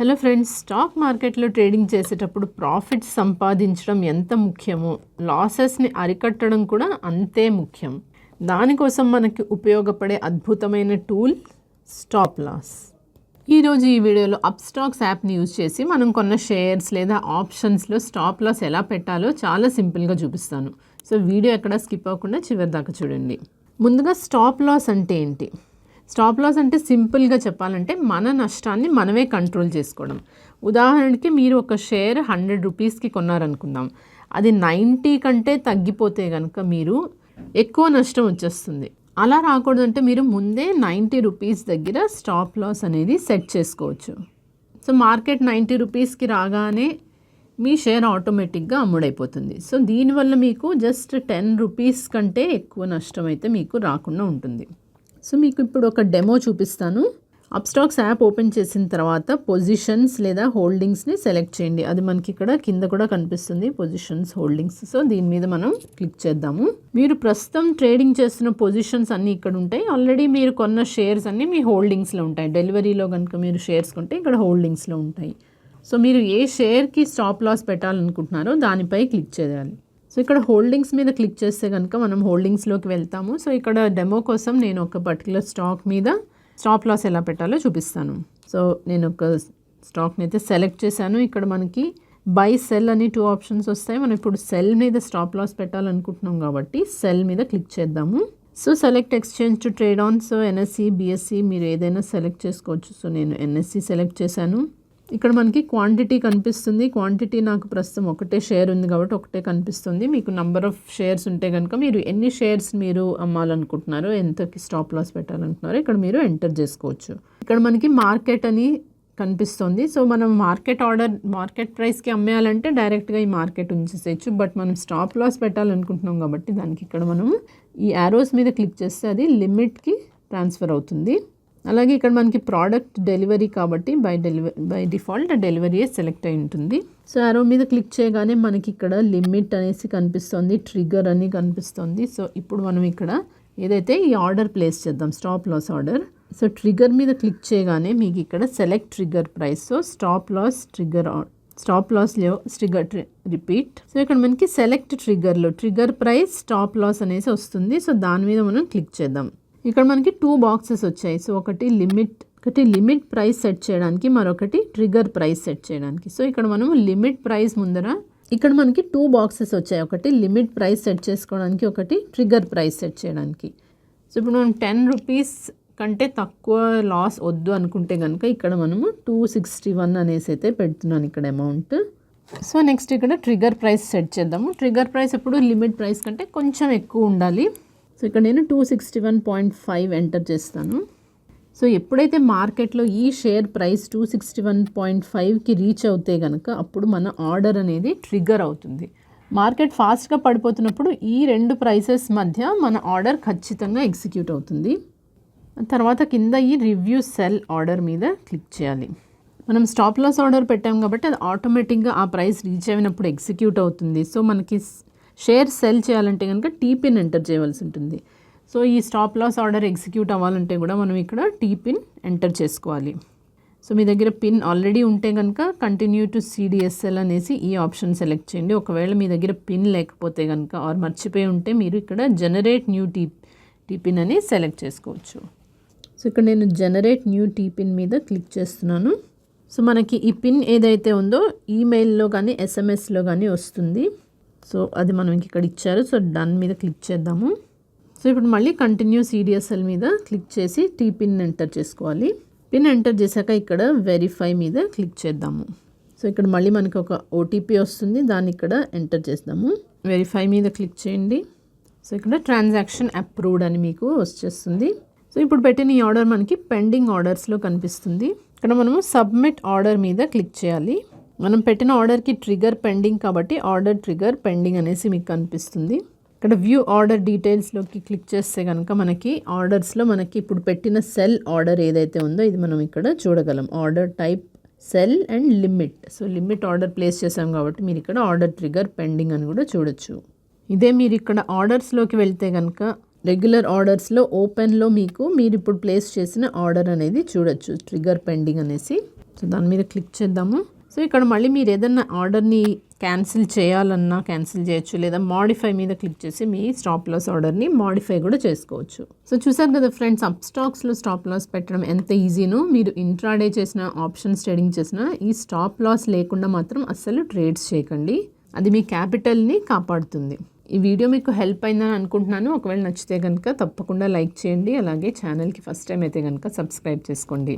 Hello friends, stock మార్కెట్లో trading చేసేటప్పుడు profits సంపాదించడం ఎంత ముఖ్యమో లాసెస్ని అరికట్టడం కూడా అంతే ముఖ్యం. దానికోసం మనకి ఉపయోగపడే అద్భుతమైన టూల్ స్టాప్ లాస్. ఈరోజు ఈ వీడియోలో అప్స్టాక్స్ యాప్ని యూజ్ చేసి మనం కొన్న షేర్స్ లేదా ఆప్షన్స్లో స్టాప్ లాస్ ఎలా పెట్టాలో చాలా సింపుల్గా చూపిస్తాను. సో వీడియో ఎక్కడ స్కిప్ అవ్వకుండా చివరి దాకా చూడండి. ముందుగా స్టాప్ లాస్ అంటే ఏంటి? స్టాప్ లాస్ అంటే సింపుల్గా చెప్పాలంటే మన నష్టాన్ని మనమే కంట్రోల్ చేసుకోవడం. ఉదాహరణకి మీరు ఒక షేర్ 100 రూపీస్కి కొన్నారనుకుందాం. అది 90 కంటే తగ్గిపోతే కనుక మీరు ఎక్కువ నష్టం వచ్చేస్తుంది. అలా రాకూడదంటే మీరు ముందే 90 రూపీస్ దగ్గర స్టాప్ లాస్ అనేది సెట్ చేసుకోవచ్చు. సో మార్కెట్ 90 రూపీస్కి రాగానే మీ షేర్ ఆటోమేటిక్గా అమ్ముడైపోతుంది. సో దీనివల్ల మీకు జస్ట్ 10 రూపీస్ కంటే ఎక్కువ నష్టం అయితే మీకు రాకుండా ఉంటుంది. సో మీకు ఇప్పుడు ఒక డెమో చూపిస్తాను. అప్స్టాక్స్ యాప్ ఓపెన్ చేసిన తర్వాత పొజిషన్స్ లేదా హోల్డింగ్స్ని సెలెక్ట్ చేయండి. అది మనకి ఇక్కడ కింద కూడా కనిపిస్తుంది, పొజిషన్స్ హోల్డింగ్స్. సో దీని మీద మనం క్లిక్ చేద్దాము. మీరు ప్రస్తుతం ట్రేడింగ్ చేస్తున్న పొజిషన్స్ అన్నీ ఇక్కడ ఉంటాయి. ఆల్రెడీ మీరు కొన్న షేర్స్ అన్నీ మీ హోల్డింగ్స్లో ఉంటాయి. డెలివరీలో కనుక మీరు షేర్స్ కొంటే ఇక్కడ హోల్డింగ్స్లో ఉంటాయి. సో మీరు ఏ షేర్కి స్టాప్ లాస్ పెట్టాలనుకుంటున్నారో దానిపై క్లిక్ చేయాలి. సో ఇక్కడ హోల్డింగ్స్ మీద క్లిక్ చేస్తే కనుక మనం హోల్డింగ్స్లోకి వెళ్తాము. సో ఇక్కడ డెమో కోసం నేను ఒక పర్టికులర్ స్టాక్ మీద స్టాప్ లాస్ ఎలా పెట్టాలో చూపిస్తాను. సో నేను ఒక స్టాక్ని అయితే సెలెక్ట్ చేశాను. ఇక్కడ మనకి బై సెల్ అని 2 ఆప్షన్స్ వస్తాయి. మనం ఇప్పుడు సెల్ మీద స్టాప్ లాస్ పెట్టాలనుకుంటున్నాం కాబట్టి సెల్ మీద క్లిక్ చేద్దాము. So select exchange to trade on. So NSE, BSE మీరు ఏదైనా సెలెక్ట్ చేసుకోవచ్చు. సో నేను ఎన్ఎస్సి సెలెక్ట్ చేశాను. ఇక్కడ మనకి క్వాంటిటీ కనిపిస్తుంది. క్వాంటిటీ నాకు ప్రస్తుతం ఒకటే షేర్ ఉంది కాబట్టి ఒకటే కనిపిస్తుంది. మీకు నంబర్ ఆఫ్ షేర్స్ ఉంటే కనుక మీరు ఎన్ని షేర్స్ మీరు అమ్మాలనుకుంటున్నారో, ఎంతకి స్టాప్ లాస్ పెట్టాలనుకుంటున్నారో ఇక్కడ మీరు ఎంటర్ చేసుకోవచ్చు. ఇక్కడ మనకి మార్కెట్ అని కనిపిస్తుంది. సో మనం మార్కెట్ ప్రైస్కి అమ్మేయాలంటే డైరెక్ట్గా ఈ మార్కెట్ ఉంచేసేయచ్చు. బట్ మనం స్టాప్ లాస్ పెట్టాలనుకుంటున్నాం కాబట్టి దానికి ఇక్కడ మనం ఈ యారోస్ మీద క్లిక్ చేస్తే అది లిమిట్కి ట్రాన్స్ఫర్ అవుతుంది. అలాగే ఇక్కడ మనకి ప్రోడక్ట్ డెలివరీ కాబట్టి బై డిఫాల్ట్ డెలివరీ సెలెక్ట్ అయి ఉంటుంది. సో యారో మీద క్లిక్ చేయగానే మనకి ఇక్కడ లిమిట్ అనేసి కనిపిస్తుంది, ట్రిగర్ అని కనిపిస్తుంది. సో ఇప్పుడు మనం ఇక్కడ ఏదైతే ఈ ఆర్డర్ ప్లేస్ చేద్దాం, stop loss order. So trigger మీద క్లిక్ చేయగానే మీకు ఇక్కడ select trigger price. So stop loss repeat. So ఇక్కడ మనకి సెలెక్ట్ ట్రిగర్లో ట్రిగర్ ప్రైస్ స్టాప్ లాస్ అనేసి వస్తుంది. సో దాని మీద మనం క్లిక్ చేద్దాం. ఇక్కడ మనకి 2 బాక్సెస్ వచ్చాయి. సో ఒకటి లిమిట్ ప్రైస్ సెట్ చేయడానికి, మరొకటి ట్రిగర్ ప్రైస్ సెట్ చేయడానికి. సో ఇక్కడ మనం లిమిట్ ప్రైస్ ముందర ఇక్కడ మనకి 2 బాక్సెస్ వచ్చాయి. ఒకటి లిమిట్ ప్రైస్ సెట్ చేసుకోవడానికి, ఒకటి ట్రిగర్ ప్రైస్ సెట్ చేయడానికి. సో ఇప్పుడు మనం 10 రూపీస్ కంటే తక్కువ లాస్ వద్దు అనుకుంటే కనుక ఇక్కడ మనము 261 అనేసి అయితే పెడుతున్నాను ఇక్కడ అమౌంట్. సో నెక్స్ట్ ఇక్కడ ట్రిగర్ ప్రైస్ సెట్ చేద్దాము. ట్రిగర్ ప్రైస్ ఎప్పుడు లిమిట్ ప్రైస్ కంటే కొంచెం ఎక్కువ ఉండాలి. సో ఇక్కడ నేను 261.5 ఎంటర్ చేస్తాను. సో ఎప్పుడైతే మార్కెట్లో ఈ షేర్ ప్రైస్ 261.5కి రీచ్ అవుతే కనుక అప్పుడు మన ఆర్డర్ అనేది ట్రిగర్ అవుతుంది. మార్కెట్ ఫాస్ట్గా పడిపోతున్నప్పుడు ఈ 2 ప్రైసెస్ మధ్య మన ఆర్డర్ ఖచ్చితంగా ఎగ్జిక్యూట్ అవుతుంది. తర్వాత కింద ఈ రివ్యూ సెల్ ఆర్డర్ మీద క్లిక్ చేయాలి. మనం స్టాప్ లాస్ ఆర్డర్ పెట్టాం కాబట్టి అది ఆటోమేటిక్గా ఆ ప్రైస్ రీచ్ అయినప్పుడు ఎగ్జిక్యూట్ అవుతుంది. సో మనకి షేర్ సెల్ చేయాలంటే కనుక టీపిన్ ఎంటర్ చేయవలసి ఉంటుంది. సో ఈ స్టాప్ లాస్ ఆర్డర్ ఎగ్జిక్యూట్ అవ్వాలంటే కూడా మనం ఇక్కడ టీపిన్ ఎంటర్ చేసుకోవాలి. సో మీ దగ్గర పిన్ ఆల్రెడీ ఉంటే కనుక కంటిన్యూ టు సిడిఎస్ఎల్ అనేసి ఈ ఆప్షన్ సెలెక్ట్ చేయండి. ఒకవేళ మీ దగ్గర పిన్ లేకపోతే కనుక ఆర్ మర్చిపోయి ఉంటే మీరు ఇక్కడ జనరేట్ న్యూ టీపిన్ అని సెలెక్ట్ చేసుకోవచ్చు. సో ఇక్కడ నేను జనరేట్ న్యూ టీపిన్ మీద క్లిక్ చేస్తున్నాను. సో మనకి ఈ పిన్ ఏదైతే ఉందో ఈమెయిల్లో కానీ ఎస్ఎంఎస్లో కానీ వస్తుంది. సో అది మనం ఇక్కడ ఇచ్చారు. సో డన్ మీద క్లిక్ చేద్దాము. సో ఇప్పుడు మళ్ళీ కంటిన్యూ సిడిఎస్ఎల్ మీద క్లిక్ చేసి పిన్ ఎంటర్ చేసుకోవాలి. పిన్ ఎంటర్ చేశాక ఇక్కడ వెరిఫై మీద క్లిక్ చేద్దాము. సో ఇక్కడ మళ్ళీ మనకి ఒక ఓటీపీ వస్తుంది, దాన్ని ఇక్కడ ఎంటర్ చేద్దాము. వెరిఫై మీద క్లిక్ చేయండి. సో ఇక్కడ ట్రాన్సాక్షన్ అప్రూవ్డ్ అని మీకు వచ్చేస్తుంది. సో ఇప్పుడు పెట్టిన ఈ ఆర్డర్ మనకి పెండింగ్ ఆర్డర్స్లో కనిపిస్తుంది. ఇక్కడ మనము సబ్మిట్ ఆర్డర్ మీద క్లిక్ చేయాలి. మనం పెట్టిన ఆర్డర్కి ట్రిగర్ పెండింగ్ కాబట్టి ఆర్డర్ ట్రిగర్ పెండింగ్ అనేసి మీకు కనిపిస్తుంది. ఇక్కడ వ్యూ ఆర్డర్ డీటెయిల్స్లోకి క్లిక్ చేస్తే కనుక మనకి ఆర్డర్స్లో మనకి ఇప్పుడు పెట్టిన సెల్ ఆర్డర్ ఏదైతే ఉందో ఇది మనం ఇక్కడ చూడగలం. Order type cell and limit. So limit order place చేసాం కాబట్టి మీరు ఇక్కడ ఆర్డర్ ట్రిగర్ పెండింగ్ అని కూడా చూడొచ్చు. ఇదే మీరు ఇక్కడ ఆర్డర్స్లోకి వెళ్తే కనుక రెగ్యులర్ ఆర్డర్స్లో ఓపెన్లో మీరు ఇప్పుడు ప్లేస్ చేసిన ఆర్డర్ అనేది చూడొచ్చు, ట్రిగర్ పెండింగ్ అనేసి. సో దాని మీద క్లిక్ చేద్దాము. సో ఇక్కడ మళ్ళీ మీరు ఏదన్నా ఆర్డర్ని క్యాన్సిల్ చేయాలన్నా క్యాన్సిల్ చేయొచ్చు, లేదా మాడిఫై మీద క్లిక్ చేసి మీ స్టాప్ లాస్ ఆర్డర్ని మాడిఫై కూడా చేసుకోవచ్చు. సో చూసారు కదా ఫ్రెండ్స్, అప్ స్టాక్స్లో స్టాప్ లాస్ పెట్టడం ఎంత ఈజీనో. మీరు ఇంట్రాడే చేసిన, ఆప్షన్స్ ట్రేడింగ్ చేసిన ఈ స్టాప్ లాస్ లేకుండా మాత్రం అస్సలు ట్రేడ్స్ చేయకండి. అది మీ క్యాపిటల్ని కాపాడుతుంది. ఈ వీడియో మీకు హెల్ప్ అయిందని అనుకుంటున్నాను. ఒకవేళ నచ్చితే కనుక తప్పకుండా లైక్ చేయండి. అలాగే ఛానల్కి ఫస్ట్ టైం అయితే కనుక సబ్స్క్రైబ్ చేసుకోండి.